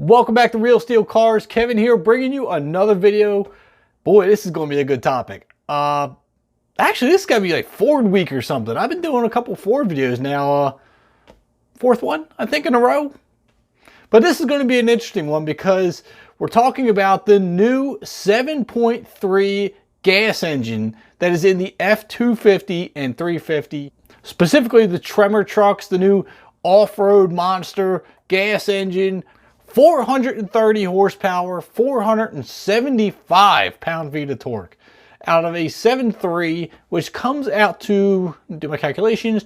Welcome back to Real Steel Cars. Kevin here, bringing you another video. Boy, this is going to be a good topic. Actually, this is going to be like Ford week or something. I've been doing a couple Ford videos now. Fourth one, I think, in a row. But this is going to be an interesting one because we're talking about the new 7.3 gas engine that is in the F250 and 350. Specifically the Tremor trucks, the new off-road monster gas engine. 430 horsepower, 475 pound-feet of torque out of a 7.3, which comes out to, do my calculations,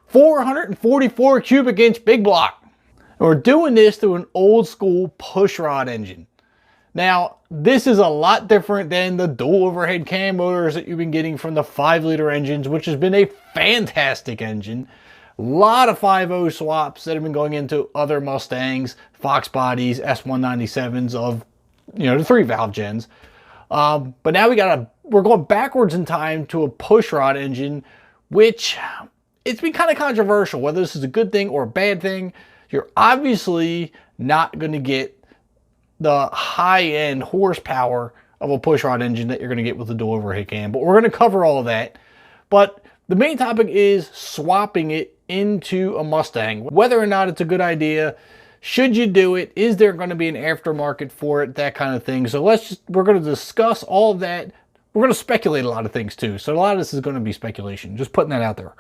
444 cubic inch big block. And we're doing this through an old school pushrod engine. Now, this is a lot different than the dual overhead cam motors that you've been getting from the 5-liter engines, which has been a fantastic engine. A lot of 5.0 swaps that have been going into other Mustangs, Foxbodies, S197s of, the 3-valve gens. But now we're going backwards in time to a pushrod engine, which it's been kind of controversial whether this is a good thing or a bad thing. You're obviously not going to get the high-end horsepower of a pushrod engine that you're going to get with the dual overhead cam, but we're going to cover all of that. But the main topic is swapping it into a Mustang. Whether or not it's a good idea, should you do it, is there going to be an aftermarket for it, that kind of thing. So we're going to discuss all of that. We're going to speculate a lot of things too. So a lot of this is going to be speculation, just putting that out there.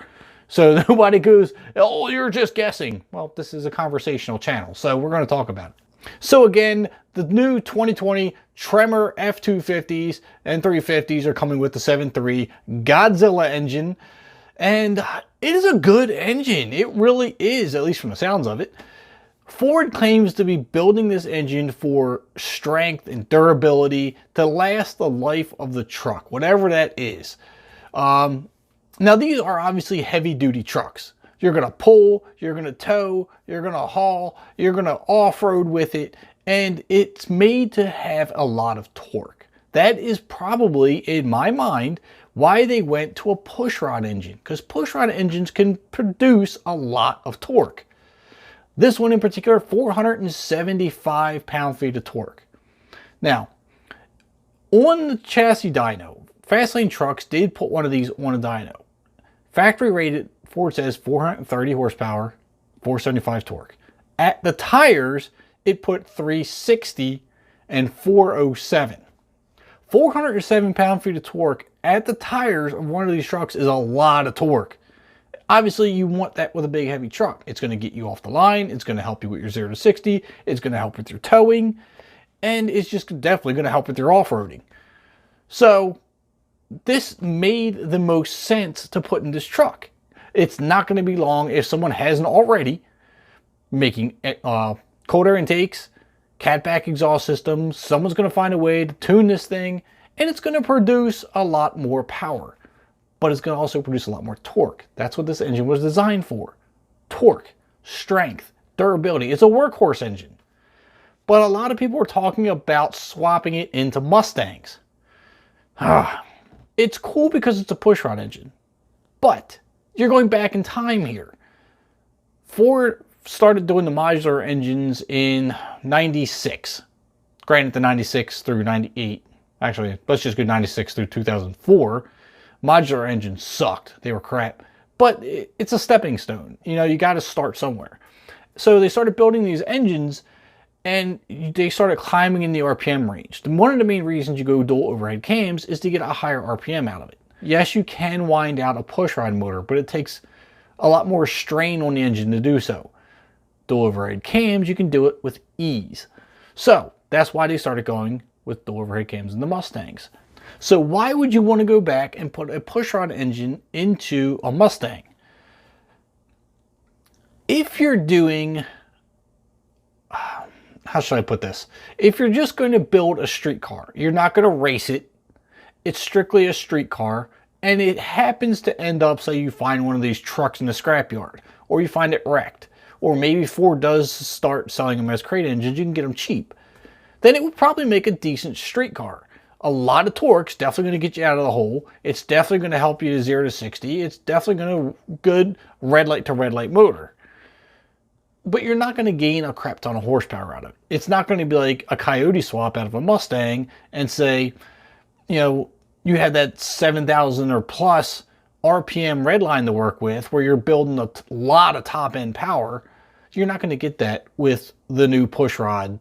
So nobody goes, oh, you're just guessing. Well, this is a conversational channel, so we're going to talk about it. So again, the new 2020 Tremor F250s and 350s are coming with the 7.3 Godzilla engine. And it is a good engine. It really is, at least from the sounds of it. Ford claims to be building this engine for strength and durability to last the life of the truck, whatever that is. Now, these are obviously heavy-duty trucks. You're going to pull, you're going to tow, you're going to haul, you're going to off-road with it, and it's made to have a lot of torque. That is probably, in my mind, why they went to a pushrod engine, because pushrod engines can produce a lot of torque. This one in particular, 475 pound-feet of torque. Now, on the chassis dyno, Fastlane Trucks did put one of these on a dyno. Factory rated, Ford says 430 horsepower, 475 torque. At the tires, it put 360 and 407. 407 pound-feet of torque at the tires of one of these trucks is a lot of torque. Obviously, you want that with a big, heavy truck. It's going to get you off the line. It's going to help you with your 0 to 60. It's going to help with your towing. And it's just definitely going to help with your off-roading. So, this made the most sense to put in this truck. It's not going to be long if someone hasn't already making cold air intakes, catback exhaust systems. Someone's going to find a way to tune this thing, and it's going to produce a lot more power, but it's going to also produce a lot more torque. That's what this engine was designed for. Torque, strength, durability. It's a workhorse engine. But a lot of people are talking about swapping it into Mustangs. It's cool because it's a pushrod engine, but you're going back in time here. Ford started doing the modular engines in 96. Granted, the 96 through 98. Actually, let's just go 96 through 2004. Modular engines sucked. They were crap. But it's a stepping stone. You got to start somewhere. So they started building these engines, and they started climbing in the RPM range. And one of the main reasons you go dual overhead cams is to get a higher RPM out of it. Yes, you can wind out a pushrod motor, but it takes a lot more strain on the engine to do so. Dual overhead cams, you can do it with ease. So that's why they started going with dual overhead cams in the Mustangs. So why would you want to go back and put a pushrod engine into a Mustang? If you're doing, how should I put this? If you're just going to build a street car, you're not going to race it. It's strictly a street car, and it happens to end up, say you find one of these trucks in the scrapyard, or you find it wrecked, or maybe Ford does start selling them as crate engines, you can get them cheap. Then it would probably make a decent street car. A lot of torque's definitely going to get you out of the hole. It's definitely going to help you to 0 to 60. It's definitely going to good red light to red light motor. but you're not going to gain a crap ton of horsepower out of it. It's not going to be like a Coyote swap out of a Mustang and say, you know, you had that 7,000 or plus RPM redline to work with where you're building a lot of top end power. You're not going to get that with the new pushrod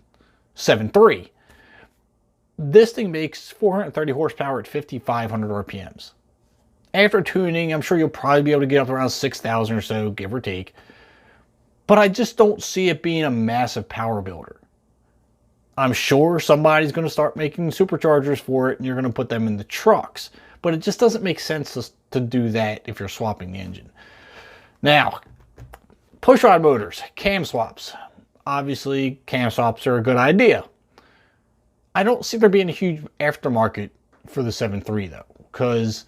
7.3. This thing makes 430 horsepower at 5,500 RPMs. After tuning, I'm sure you'll probably be able to get up to around 6,000 or so, give or take. But I just don't see it being a massive power builder. I'm sure somebody's going to start making superchargers for it and you're going to put them in the trucks. But it just doesn't make sense to do that if you're swapping the engine. Now, pushrod motors, cam swaps. Obviously, cam swaps are a good idea. I don't see there being a huge aftermarket for the 7.3 though, because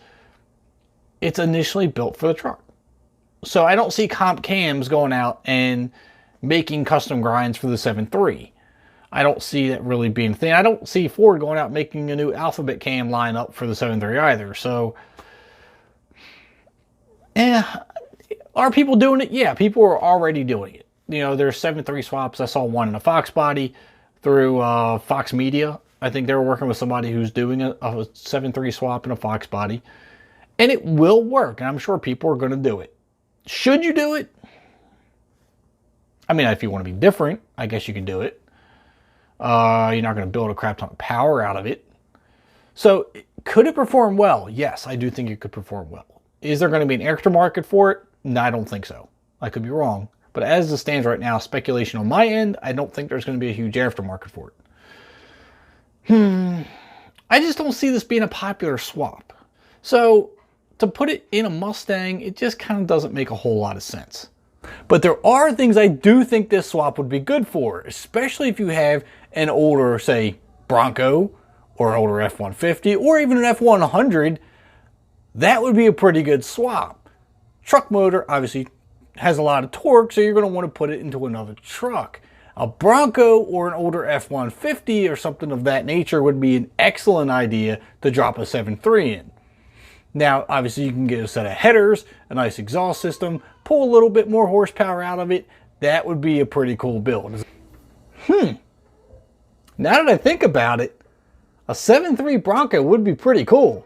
it's initially built for the truck. So I don't see comp cams going out and making custom grinds for the 7.3. I don't see that really being a thing. I don't see Ford going out making a new alphabet cam lineup for the 7.3 either. So, are people doing it? Yeah, people are already doing it. You know, there's 7.3 swaps. I saw one in a Foxbody through Fox Media. I think they were working with somebody who's doing a 7.3 swap in a Foxbody. And it will work. And I'm sure people are going to do it. Should you do it? I mean, if you want to be different, I guess you can do it. You're not going to build a crap ton of power out of it. So, could it perform well? Yes, I do think it could perform well. Is there going to be an aftermarket for it? No, I don't think so. I could be wrong. But as it stands right now, speculation on my end, I don't think there's going to be a huge aftermarket for it. I just don't see this being a popular swap. So, to put it in a Mustang, it just kind of doesn't make a whole lot of sense. But there are things I do think this swap would be good for, especially if you have an older, say, Bronco, or an older F-150, or even an F-100. That would be a pretty good swap. Truck motor, obviously, has a lot of torque, so you're going to want to put it into another truck. A Bronco or an older F-150 or something of that nature would be an excellent idea to drop a 7.3 in. Now, obviously, you can get a set of headers, a nice exhaust system, pull a little bit more horsepower out of it. That would be a pretty cool build. Now that I think about it, a 7.3 Bronco would be pretty cool.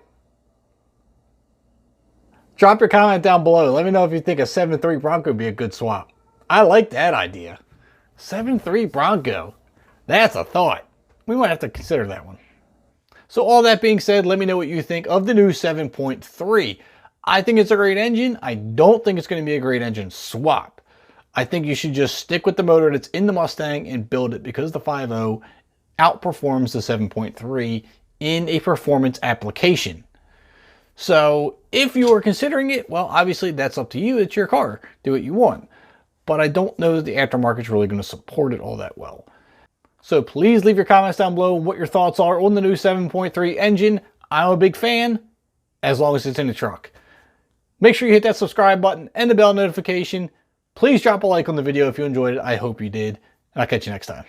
Drop your comment down below. Let me know if you think a 7.3 Bronco would be a good swap. I like that idea. 7.3 Bronco. That's a thought. We might have to consider that one. So all that being said, let me know what you think of the new 7.3. I think it's a great engine. I don't think it's going to be a great engine swap. I think you should just stick with the motor that's in the Mustang and build it because the 5.0 outperforms the 7.3 in a performance application. So if you are considering it, well, obviously that's up to you. It's your car. Do what you want. But I don't know that the aftermarket's really going to support it all that well. So please leave your comments down below what your thoughts are on the new 7.3 engine. I'm a big fan, as long as it's in the truck. Make sure you hit that subscribe button and the bell notification. Please drop a like on the video if you enjoyed it. I hope you did. And I'll catch you next time.